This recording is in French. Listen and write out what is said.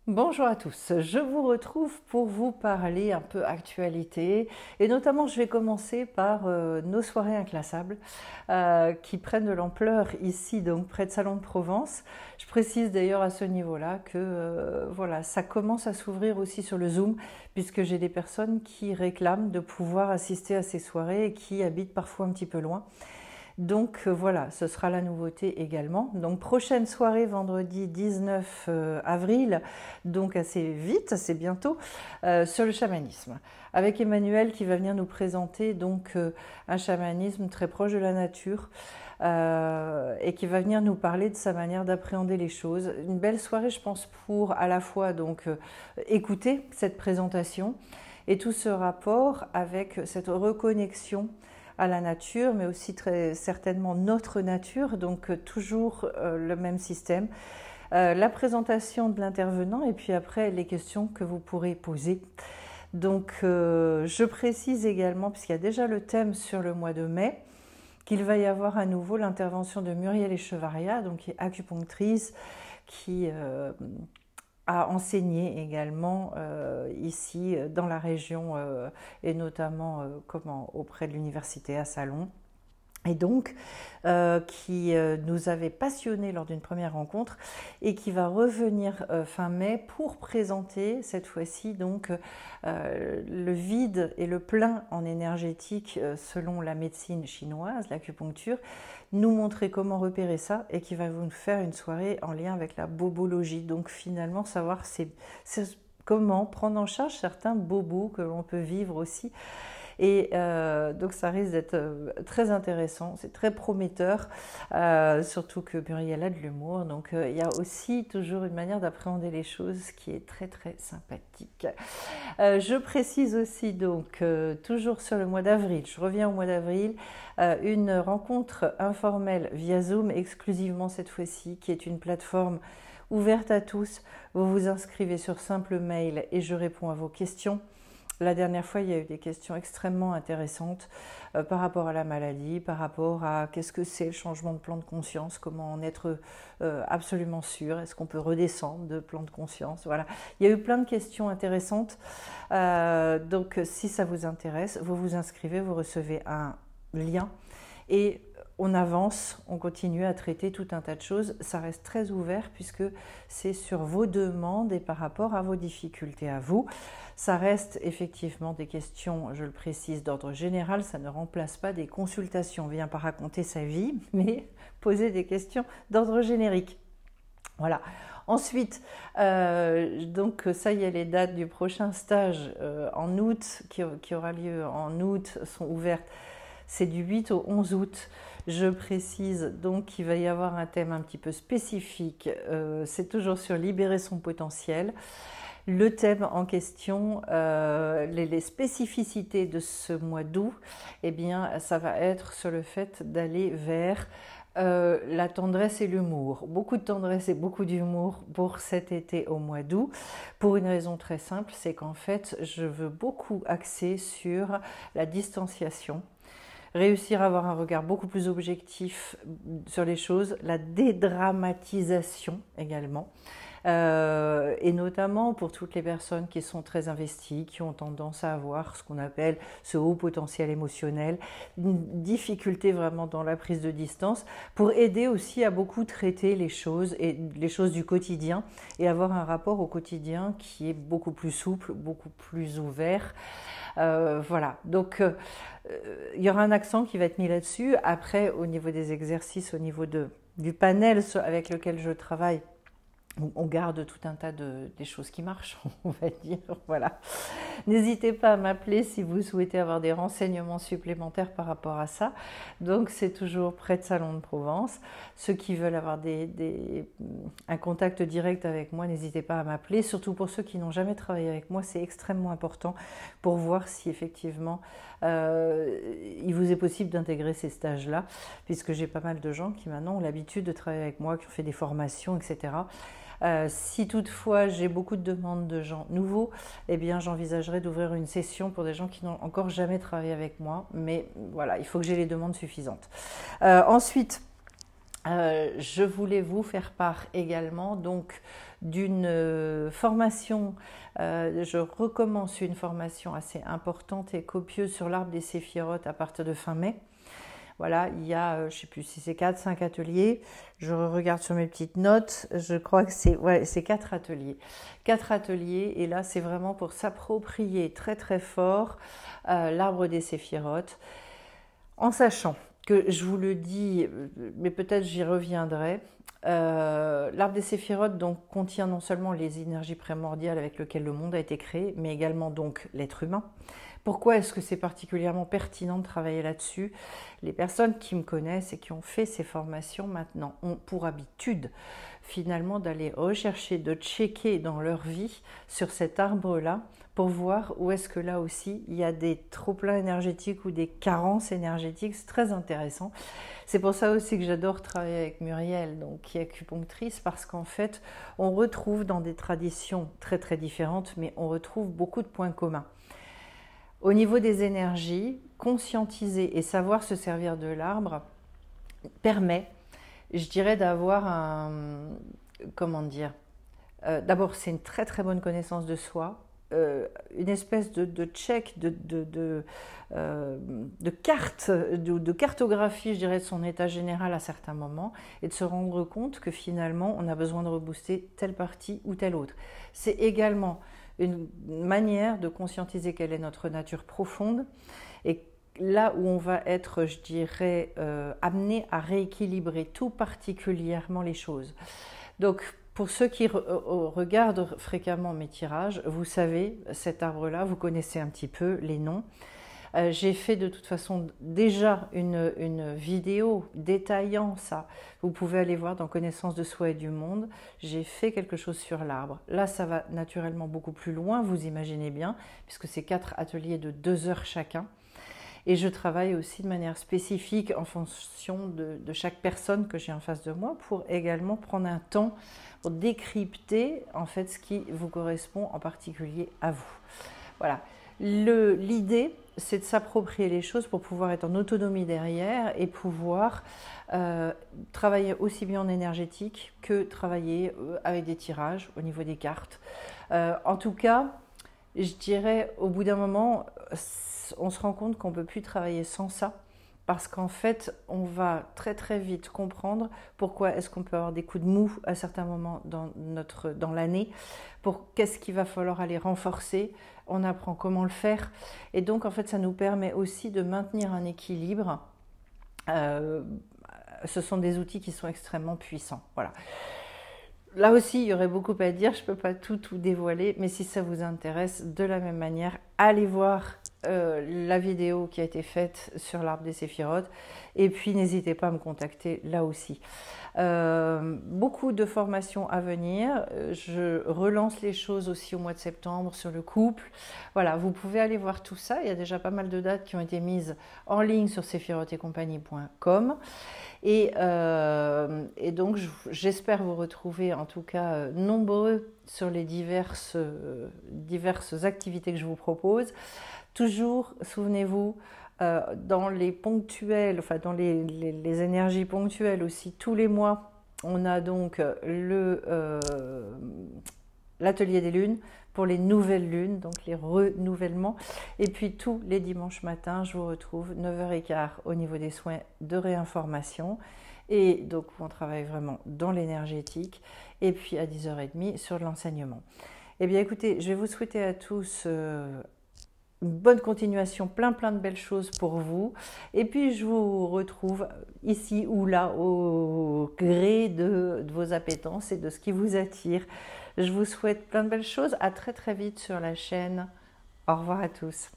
Bonjour à tous, je vous retrouve pour vous parler un peu actualité et notamment je vais commencer par nos soirées inclassables qui prennent de l'ampleur ici donc près de Salon de Provence. Je précise d'ailleurs à ce niveau-là que voilà, ça commence à s'ouvrir aussi sur le Zoom puisque j'ai des personnes qui réclament de pouvoir assister à ces soirées et qui habitent parfois un petit peu loin. Donc voilà, ce sera la nouveauté également. Donc prochaine soirée vendredi 19 avril, donc assez vite, assez bientôt, sur le chamanisme. Avec Emmanuel qui va venir nous présenter donc un chamanisme très proche de la nature et qui va venir nous parler de sa manière d'appréhender les choses. Une belle soirée, je pense, pour à la fois donc écouter cette présentation et tout ce rapport avec cette reconnexion à la nature, mais aussi très certainement notre nature, donc toujours le même système. La présentation de l'intervenant et puis après les questions que vous pourrez poser. Donc je précise également, puisqu'il y a déjà le thème sur le mois de mai, qu'il va y avoir à nouveau l'intervention de Muriel Echevarria, donc qui est acupunctrice, qui a enseigné également ici dans la région et notamment auprès de l'université à Salon. Et donc, qui nous avait passionnés lors d'une première rencontre et qui va revenir fin mai pour présenter cette fois-ci donc le vide et le plein en énergétique selon la médecine chinoise, l'acupuncture, nous montrer comment repérer ça et qui va vous faire une soirée en lien avec la bobologie. Donc finalement, savoir comment prendre en charge certains bobos que l'on peut vivre aussi. Et donc ça risque d'être très intéressant, c'est très prometteur, surtout que Muriel a de l'humour, donc il y a aussi toujours une manière d'appréhender les choses qui est très très sympathique. Je précise aussi donc toujours sur le mois d'avril, je reviens au mois d'avril, une rencontre informelle via Zoom exclusivement cette fois-ci, qui est une plateforme ouverte à tous. Vous vous inscrivez sur simple mail et je réponds à vos questions. La dernière fois, il y a eu des questions extrêmement intéressantes par rapport à la maladie, par rapport à qu'est-ce que c'est le changement de plan de conscience, comment en être absolument sûr, est-ce qu'on peut redescendre de plan de conscience, voilà. Il y a eu plein de questions intéressantes, donc si ça vous intéresse, vous vous inscrivez, vous recevez un lien et on avance, on continue à traiter tout un tas de choses. Ça reste très ouvert puisque c'est sur vos demandes et par rapport à vos difficultés à vous. Ça reste effectivement des questions, je le précise, d'ordre général. Ça ne remplace pas des consultations. On ne vient pas raconter sa vie, mais poser des questions d'ordre générique. Voilà. Ensuite, donc ça y est, les dates du prochain stage en août, qui aura lieu en août, sont ouvertes. C'est du 8 au 11 août. Je précise donc qu'il va y avoir un thème un petit peu spécifique. C'est toujours sur libérer son potentiel. Le thème en question, les spécificités de ce mois d'août, eh bien, ça va être sur le fait d'aller vers la tendresse et l'humour. Beaucoup de tendresse et beaucoup d'humour pour cet été au mois d'août, pour une raison très simple, c'est qu'en fait, je veux beaucoup axer sur la distanciation, réussir à avoir un regard beaucoup plus objectif sur les choses, la dédramatisation également, et notamment pour toutes les personnes qui sont très investies, qui ont tendance à avoir ce qu'on appelle ce haut potentiel émotionnel, une difficulté vraiment dans la prise de distance, pour aider aussi à beaucoup traiter les choses et les choses du quotidien et avoir un rapport au quotidien qui est beaucoup plus souple, beaucoup plus ouvert. Voilà, donc il y aura un accent qui va être mis là-dessus. Après, au niveau des exercices, au niveau du panel avec lequel je travaille, on garde tout un tas des choses qui marchent, on va dire, voilà. N'hésitez pas à m'appeler si vous souhaitez avoir des renseignements supplémentaires par rapport à ça. Donc c'est toujours près de Salon de Provence. Ceux qui veulent avoir un contact direct avec moi, n'hésitez pas à m'appeler. Surtout pour ceux qui n'ont jamais travaillé avec moi, c'est extrêmement important pour voir si effectivement il vous est possible d'intégrer ces stages-là, puisque j'ai pas mal de gens qui maintenant ont l'habitude de travailler avec moi, qui ont fait des formations, etc. Si toutefois j'ai beaucoup de demandes de gens nouveaux, eh bien j'envisagerai d'ouvrir une session pour des gens qui n'ont encore jamais travaillé avec moi, mais voilà, il faut que j'ai les demandes suffisantes. Ensuite, je voulais vous faire part également donc d'une formation. Je recommence une formation assez importante et copieuse sur l'arbre des séphirotes à partir de fin mai. Voilà, il y a, je ne sais plus si c'est 4-5 ateliers. Je regarde sur mes petites notes. Je crois que c'est 4 ateliers. 4 ateliers, et là, c'est vraiment pour s'approprier très très fort l'arbre des séphirotes, en sachant que, je vous le dis, mais peut-être j'y reviendrai, l'arbre des séphirotes donc contient non seulement les énergies primordiales avec lesquelles le monde a été créé, mais également donc l'être humain. Pourquoi est-ce que c'est particulièrement pertinent de travailler là-dessus? Les personnes qui me connaissent et qui ont fait ces formations maintenant ont pour habitude finalement d'aller rechercher, de checker dans leur vie sur cet arbre-là pour voir où est-ce que là aussi il y a des trop-pleins énergétiques ou des carences énergétiques. C'est très intéressant. C'est pour ça aussi que j'adore travailler avec Muriel, donc, qui est acupunctrice, parce qu'en fait on retrouve dans des traditions très très différentes, mais on retrouve beaucoup de points communs. Au niveau des énergies, conscientiser et savoir se servir de l'arbre permet, je dirais, d'avoir un... Comment dire? D'abord, c'est une très très bonne connaissance de soi, une espèce de check, de carte, de cartographie, je dirais, de son état général à certains moments, et de se rendre compte que finalement, on a besoin de rebooster telle partie ou telle autre. C'est également une manière de conscientiser quelle est notre nature profonde, et là où on va être, je dirais, amené à rééquilibrer tout particulièrement les choses. Donc, pour ceux qui regardent fréquemment mes tirages, vous savez, cet arbre-là, vous connaissez un petit peu les noms. J'ai fait de toute façon déjà une vidéo détaillant ça. Vous pouvez aller voir dans Connaissance de soi et du monde. J'ai fait quelque chose sur l'arbre. Là, ça va naturellement beaucoup plus loin, vous imaginez bien, puisque c'est 4 ateliers de 2 heures chacun. Et je travaille aussi de manière spécifique en fonction de chaque personne que j'ai en face de moi, pour également prendre un temps pour décrypter en fait ce qui vous correspond en particulier à vous. Voilà. L'idée, c'est de s'approprier les choses pour pouvoir être en autonomie derrière et pouvoir travailler aussi bien en énergétique que travailler avec des tirages au niveau des cartes. En tout cas, je dirais, au bout d'un moment, on se rend compte qu'on ne peut plus travailler sans ça, parce qu'en fait, on va très très vite comprendre pourquoi est-ce qu'on peut avoir des coups de mou à certains moments dans l'année, pour qu'est-ce qu'il va falloir aller renforcer, on apprend comment le faire, et donc en fait ça nous permet aussi de maintenir un équilibre. Ce sont des outils qui sont extrêmement puissants. Voilà. Là aussi, il y aurait beaucoup à dire, je ne peux pas tout dévoiler, mais si ça vous intéresse, de la même manière, allez voir la vidéo qui a été faite sur l'arbre des séphirotes, et puis n'hésitez pas à me contacter là aussi. Beaucoup de formations à venir, je relance les choses aussi au mois de septembre sur le couple. Voilà, vous pouvez aller voir tout ça, il y a déjà pas mal de dates qui ont été mises en ligne sur sephirotetcompagnie.com. Et donc j'espère vous retrouver en tout cas nombreux sur les diverses activités que je vous propose. Toujours, souvenez-vous, dans les ponctuels, enfin dans les énergies ponctuelles aussi, tous les mois, on a donc l'atelier des lunes pour les nouvelles lunes, donc les renouvellements. Et puis tous les dimanches matins, je vous retrouve 9h15 au niveau des soins de réinformation. Et donc on travaille vraiment dans l'énergétique. Et puis à 10h30 sur l'enseignement. Eh bien écoutez, je vais vous souhaiter à tous une bonne continuation, plein de belles choses pour vous. Et puis je vous retrouve ici ou là au gré de vos appétences et de ce qui vous attire. Je vous souhaite plein de belles choses. À très vite sur la chaîne. Au revoir à tous.